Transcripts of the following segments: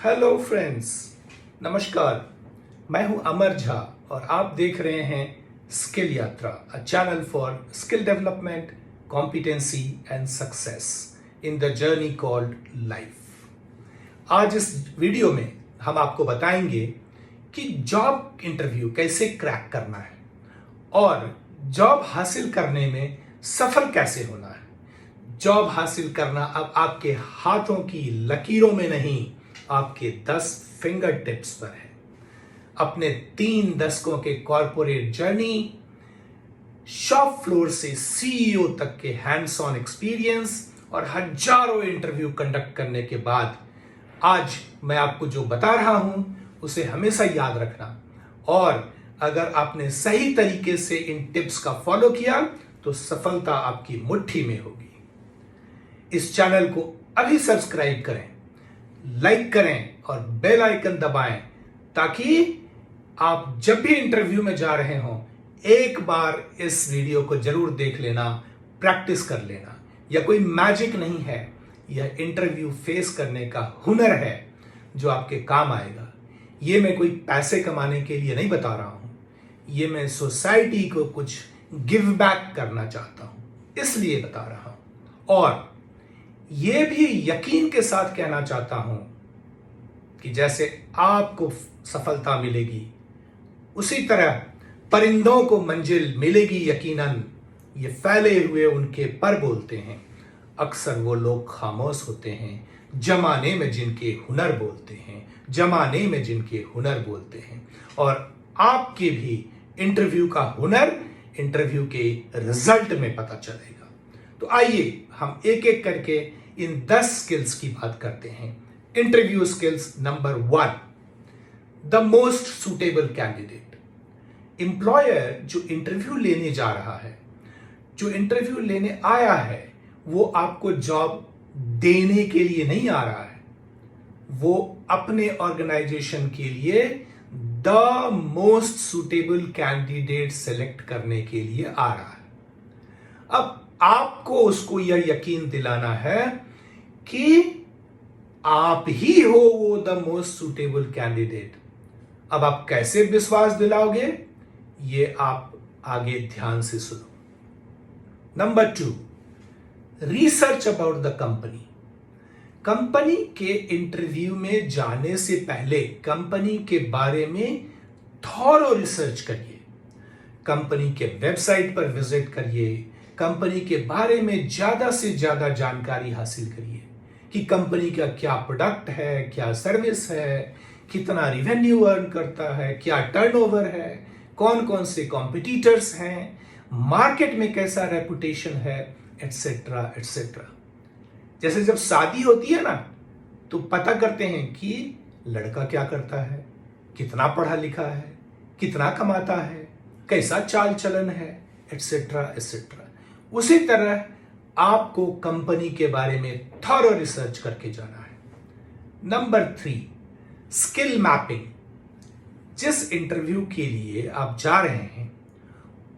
Hello friends, नमस्कार। मैं हूं अमर झा और आप देख रहे हैं स्किल यात्रा, a channel for skill development, competency and success in the journey called life. आज इस वीडियो में हम आपको बताएंगे कि जॉब इंटरव्यू कैसे क्रैक करना है और जॉब हासिल करने में सफल कैसे होना है। जॉब हासिल करना अब आपके हाथों की लकीरों में नहीं, आपके 10 फिंगर टिप्स पर है। अपने 3 दशकों के कॉर्पोरेट जर्नी, शॉप फ्लोर से सीईओ तक के हैंड्स ऑन एक्सपीरियंस और हजारों इंटरव्यू कंडक्ट करने के बाद आज मैं आपको जो बता रहा हूं उसे हमेशा याद रखना, और अगर आपने सही तरीके से इन टिप्स का फॉलो किया तो सफलता आपकी मुट्ठी में होगी। इस चैनल को अभी सब्सक्राइब करें, लाइक करें और बेल आइकन दबाएं ताकि आप जब भी इंटरव्यू में जा रहे हों एक बार इस वीडियो को जरूर देख लेना, प्रैक्टिस कर लेना। यह कोई मैजिक नहीं है, यह इंटरव्यू फेस करने का हुनर है जो आपके काम आएगा। ये मैं कोई पैसे कमाने के लिए नहीं बता रहा हूं, ये मैं सोसाइटी को कुछ गिव बैक करना चाहता हूं, इसलिए बता रहा हूं। और यह भी यकीन के साथ कहना चाहता हूं कि जैसे आपको सफलता मिलेगी उसी तरह परिंदों को मंजिल मिलेगी यकीनन। ये फैले हुए उनके पर बोलते हैं, अक्सर वो लोग खामोश होते हैं जमाने में जिनके हुनर बोलते हैं, जमाने में जिनके हुनर बोलते हैं। और आपके भी इंटरव्यू का हुनर इंटरव्यू के रिजल्ट में पता चलेगा। तो आइए हम एक एक करके इन 10 स्किल्स की बात करते हैं। Interview skills number 1, the most suitable candidate. Employer जो इंटरव्यू लेने जा रहा है, जो इंटरव्यू लेने आया है, वो आपको जॉब देने के लिए नहीं आ रहा है, वो अपने ऑर्गेनाइजेशन के लिए the most suitable candidate select करने के लिए आ रहा है। अब आपको उसको यह यकीन दिलाना है कि आप ही हो वो द मोस्ट सुटेबल कैंडिडेट। अब आप कैसे विश्वास दिलाओगे, ये आप आगे ध्यान से सुनो। Number 2, research about the company. Company के इंटरव्यू में जाने से पहले कंपनी के बारे में थॉरो रिसर्च करिए। कंपनी के वेबसाइट पर विजिट करिए, कंपनी के बारे में ज्यादा से ज्यादा जानकारी हासिल करिए कि कंपनी का क्या प्रोडक्ट है, क्या सर्विस है, कितना रिवेन्यू अर्न करता है, क्या टर्नओवर है, कौन कौन से कॉम्पिटिटर्स हैं, मार्केट में कैसा रेपुटेशन है, एटसेट्रा एटसेट्रा। जैसे जब शादी होती है ना तो पता करते हैं कि लड़का क्या करता है, कितना पढ़ा लिखा है, कितना कमाता है, कैसा चाल चलन है, एटसेट्रा एटसेट्रा। उसी तरह आपको कंपनी के बारे में थॉरो रिसर्च करके जाना है। Number 3, skill mapping. जिस इंटरव्यू के लिए आप जा रहे हैं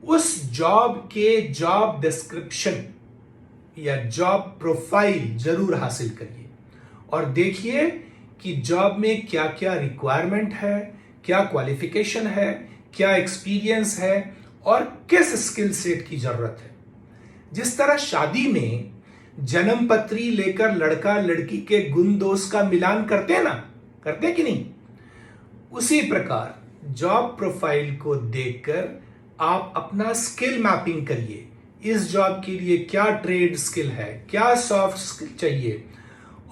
उस जॉब के जॉब डिस्क्रिप्शन या जॉब प्रोफाइल जरूर हासिल करिए और देखिए कि जॉब में क्या क्या रिक्वायरमेंट है, क्या क्वालिफिकेशन है, क्या एक्सपीरियंस है और किस स्किल सेट की जरूरत है। जिस तरह शादी में जन्म पत्री लेकर लड़का लड़की के गुण दोष का मिलान करते हैं ना, करते हैं कि नहीं, उसी प्रकार जॉब प्रोफाइल को देखकर आप अपना स्किल मैपिंग करिए। इस जॉब के लिए क्या ट्रेड स्किल है, क्या सॉफ्ट स्किल चाहिए,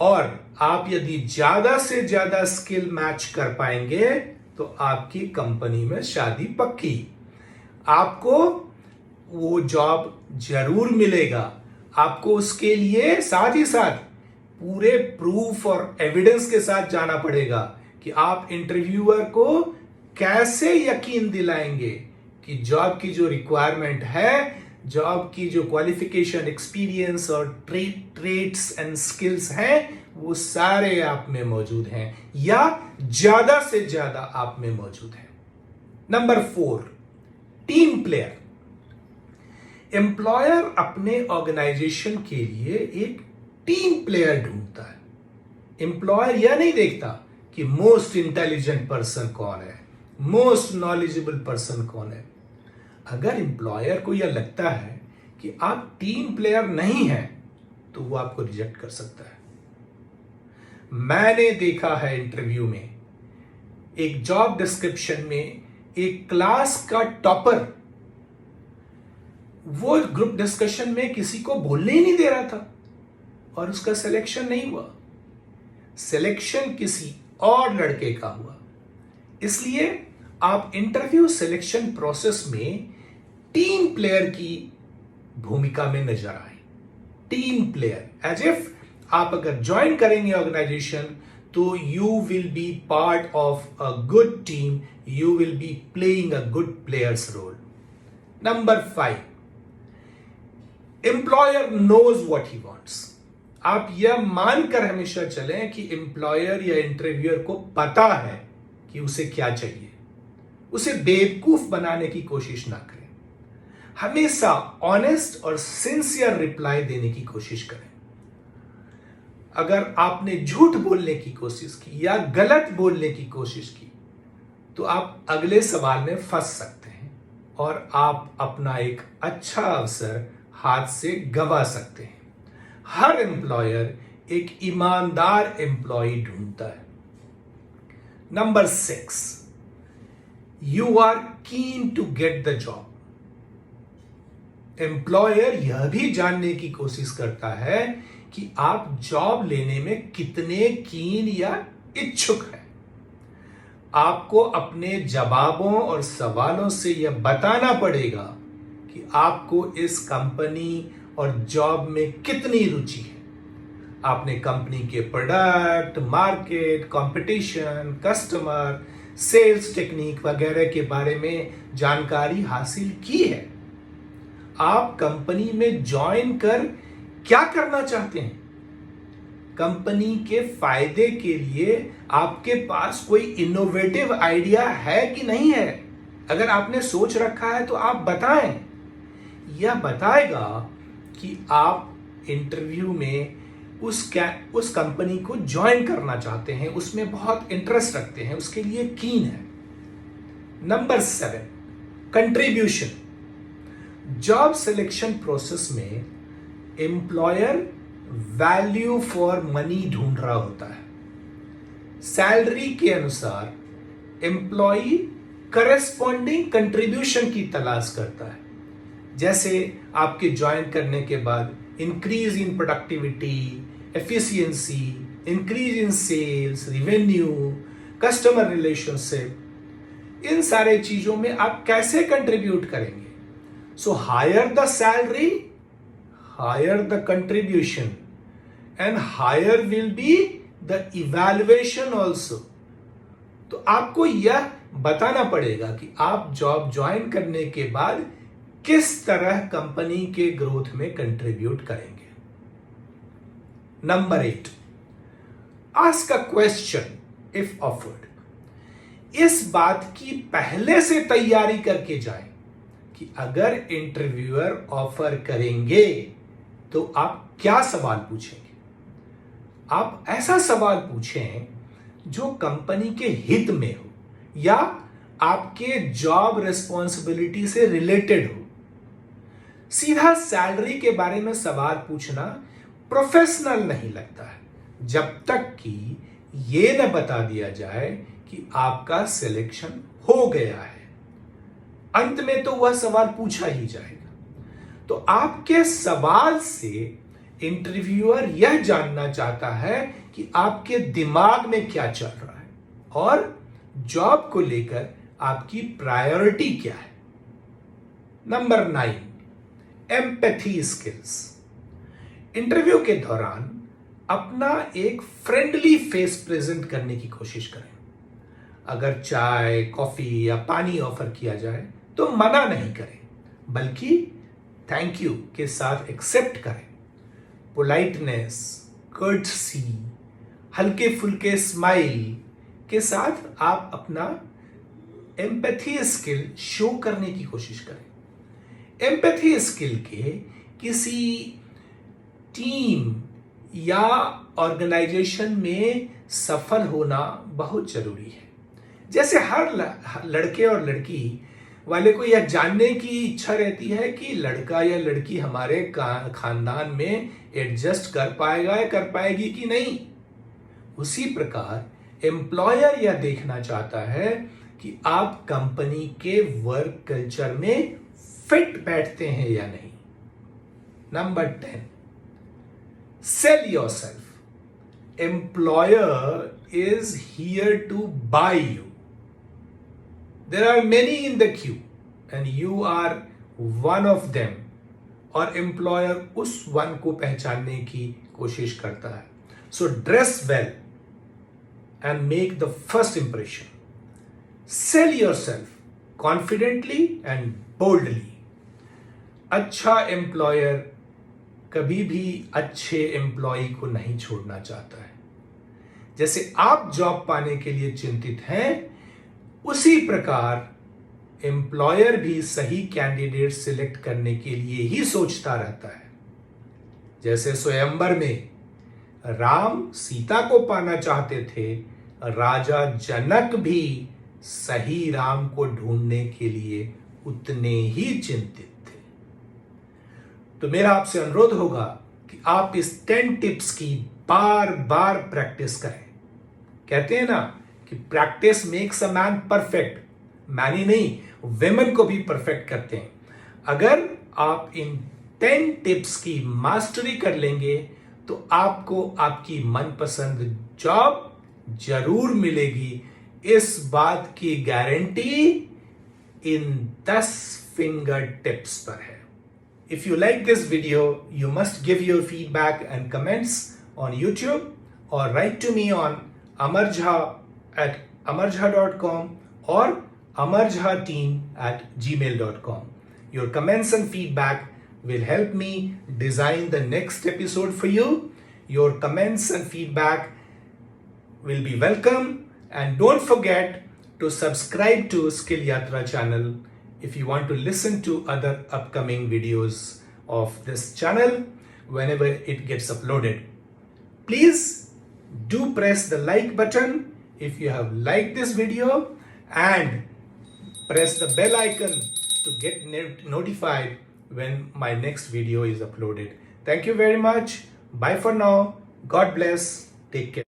और आप यदि ज्यादा से ज्यादा स्किल मैच कर पाएंगे तो आपकी कंपनी में शादी पक्की। आपको वो जॉब जरूर मिलेगा। आपको उसके लिए साथ ही साथ पूरे प्रूफ और एविडेंस के साथ जाना पड़ेगा कि आप इंटरव्यूअर को कैसे यकीन दिलाएंगे कि जॉब की जो रिक्वायरमेंट है, जॉब की जो क्वालिफिकेशन, एक्सपीरियंस और ट्रेड्स एंड स्किल्स हैं, वो सारे आप में मौजूद हैं या ज्यादा से ज्यादा आप में मौजूद हैं। Number 4, team player. एम्प्लॉयर अपने ऑर्गेनाइजेशन के लिए एक टीम प्लेयर ढूंढता है। एम्प्लॉयर यह नहीं देखता कि मोस्ट इंटेलिजेंट पर्सन कौन है, मोस्ट नॉलेजेबल पर्सन कौन है। अगर एम्प्लॉयर को यह लगता है कि आप टीम प्लेयर नहीं हैं तो वो आपको रिजेक्ट कर सकता है। मैंने देखा है इंटरव्यू में, एक जॉब डिस्क्रिप्शन में एक क्लास का टॉपर वो ग्रुप डिस्कशन में किसी को बोलने ही नहीं दे रहा था और उसका सिलेक्शन नहीं हुआ। सिलेक्शन किसी और लड़के का हुआ। इसलिए आप इंटरव्यू सिलेक्शन प्रोसेस में टीम प्लेयर की भूमिका में नजर आए। टीम प्लेयर एज इफ आप अगर ज्वाइन करेंगे ऑर्गेनाइजेशन तो you will be part of a good team, you will be playing a good players role. Number 5, employer knows what he wants. आप यह मानकर हमेशा चलें कि एम्प्लॉयर या इंटरव्यूअर को पता है कि उसे क्या चाहिए। उसे बेवकूफ बनाने की कोशिश ना करें। हमेशा ऑनेस्ट और सिंसियर रिप्लाई देने की कोशिश करें। अगर आपने झूठ बोलने की कोशिश की या गलत बोलने की कोशिश की तो आप अगले सवाल में फंस सकते हैं और आप अपना एक अच्छा अवसर हाथ से गंवा सकते हैं। हर एम्प्लॉयर एक ईमानदार एम्प्लॉय ढूंढता है। Number 6, you are keen to get the job. Employer यह भी जानने की कोशिश करता है कि आप जॉब लेने में कितने कीन या इच्छुक हैं। आपको अपने जवाबों और सवालों से यह बताना पड़ेगा कि आपको इस कंपनी और जॉब में कितनी रुचि है। आपने कंपनी के product, market, competition, customer, sales technique वगैरह के बारे में जानकारी हासिल की है। आप कंपनी में ज्वाइन कर क्या करना चाहते हैं? कंपनी के फायदे के लिए आपके पास कोई इनोवेटिव आइडिया है कि नहीं है? अगर आपने सोच रखा है तो आप बताएं। यह बताएगा कि आप इंटरव्यू में उस कंपनी को ज्वाइन करना चाहते हैं, उसमें बहुत इंटरेस्ट रखते हैं, उसके लिए कीन है। Number 7, contribution. Job selection process में एम्प्लॉयर वैल्यू फॉर मनी ढूंढ रहा होता है। सैलरी के अनुसार एम्प्लॉय करेस्पॉन्डिंग कंट्रीब्यूशन की तलाश करता है। जैसे आपके ज्वाइन करने के बाद increase in productivity, efficiency, increase in sales, revenue, customer relationship, इन सारे चीजों में आप कैसे कंट्रीब्यूट करेंगे? So higher the salary, higher the contribution and higher will be the evaluation also. तो आपको यह बताना पड़ेगा कि आप जॉब ज्वाइन करने के बाद किस तरह कंपनी के ग्रोथ में कंट्रीब्यूट करेंगे। Number 8, ask a question if offered. इस बात की पहले से तैयारी करके जाएं कि अगर इंटरव्यूअर ऑफर करेंगे तो आप क्या सवाल पूछेंगे। आप ऐसा सवाल पूछें जो कंपनी के हित में हो या आपके जॉब रिस्पॉन्सिबिलिटी से रिलेटेड हो। सीधा सैलरी के बारे में सवाल पूछना प्रोफेशनल नहीं लगता है जब तक कि यह न बता दिया जाए कि आपका सिलेक्शन हो गया है। अंत में तो वह सवाल पूछा ही जाएगा। तो आपके सवाल से इंटरव्यूअर यह जानना चाहता है कि आपके दिमाग में क्या चल रहा है और जॉब को लेकर आपकी प्रायोरिटी क्या है। Number 9, empathy skills. इंटरव्यू के दौरान अपना एक फ्रेंडली फेस प्रेजेंट करने की कोशिश करें। अगर चाय, कॉफी या पानी ऑफर किया जाए तो मना नहीं करें, बल्कि थैंक यू के साथ एक्सेप्ट करें। पोलाइटनेस, कर्टसी, हल्के फुल्के स्माइल के साथ आप अपना एम्पैथी स्किल शो करने की कोशिश करें। एम्पैथी स्किल के किसी टीम या ऑर्गेनाइजेशन में सफल होना बहुत जरूरी है। जैसे हर लड़के और लड़की वाले को यह जानने की इच्छा रहती है कि लड़का या लड़की हमारे खानदान में एडजस्ट कर पाएगा या कर पाएगी कि नहीं। उसी प्रकार एम्प्लॉयर यह देखना चाहता है कि आप कंपनी के वर्क कल्चर में फिट बैठते हैं या नहीं। Number 10, sell yourself. Employer is here to buy you. There are many in the queue and you are one of them. और employer उस one को पहचानने की कोशिश करता है। So dress well and make the first impression. Sell yourself confidently and boldly. अच्छा employer कभी भी अच्छे एम्प्लॉय को नहीं छोड़ना चाहता है। जैसे आप जॉब पाने के लिए चिंतित हैं, उसी प्रकार एम्प्लॉयर भी सही कैंडिडेट सिलेक्ट करने के लिए ही सोचता रहता है। जैसे स्वयंवर में राम सीता को पाना चाहते थे, राजा जनक भी सही राम को ढूंढने के लिए उतने ही चिंतित थे। तो मेरा आपसे अनुरोध होगा कि आप इस 10 टिप्स की बार बार प्रैक्टिस करें। कहते हैं ना कि practice makes a man perfect. Man ही नहीं, वेमेन को भी परफेक्ट करते हैं। अगर आप इन 10 टिप्स की मास्टरी कर लेंगे तो आपको आपकी मनपसंद जॉब जरूर मिलेगी। इस बात की गारंटी इन 10 फिंगर टिप्स पर है। If you like this video, you must give your feedback and comments on YouTube or write to me on amarjha@amarjha.com or amarjhateam@gmail.com. Your comments and feedback will help me design the next episode for you. Your comments and feedback will be welcome, and don't forget to subscribe to Skill Yatra channel if you want to listen to other upcoming videos of this channel whenever it gets uploaded. Please do press the like button if you have liked this video and press the bell icon to get notified when my next video is uploaded. Thank you very much. Bye for now. God bless. Take care.